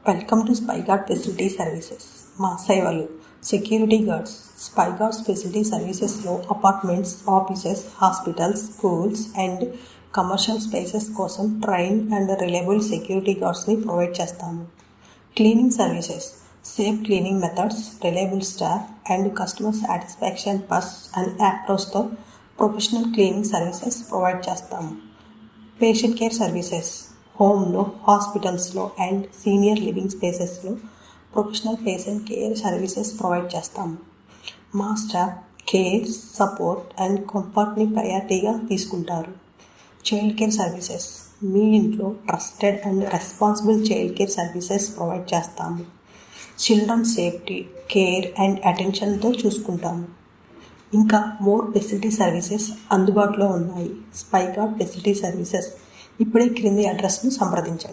Welcome to Spy Guard facility services. మా సేవలు security guards. Spy Guards facility సర్వీసెస్లో apartments, offices, hospitals, schools and commercial spaces కోసం train and reliable security గార్డ్స్ని provide చేస్తాము. Cleaning services. Safe cleaning methods, reliable staff and customer satisfaction first and అప్రోచ్తో professional cleaning services provide చేస్తాము. Patient care services. హోమ్లో, హాస్పిటల్స్లో and senior living స్పేసెస్లో professional patient care services provide చేస్తాము. మా staff care, support and కంఫర్ట్ని ప్రయారిటీగా తీసుకుంటారు. Child care services. మీ ఇంట్లో trusted and responsible child care services provide చేస్తాము. చిల్డ్రన్ సేఫ్టీ, కేర్ అండ్ అటెన్షన్తో చూసుకుంటాము. ఇంకా మోర్ ఫెసిలిటీ సర్వీసెస్ అందుబాటులో ఉన్నాయి. Spy Guard facility services. ఇప్పుడే క్రింది అడ్రస్ను సంప్రదించండి.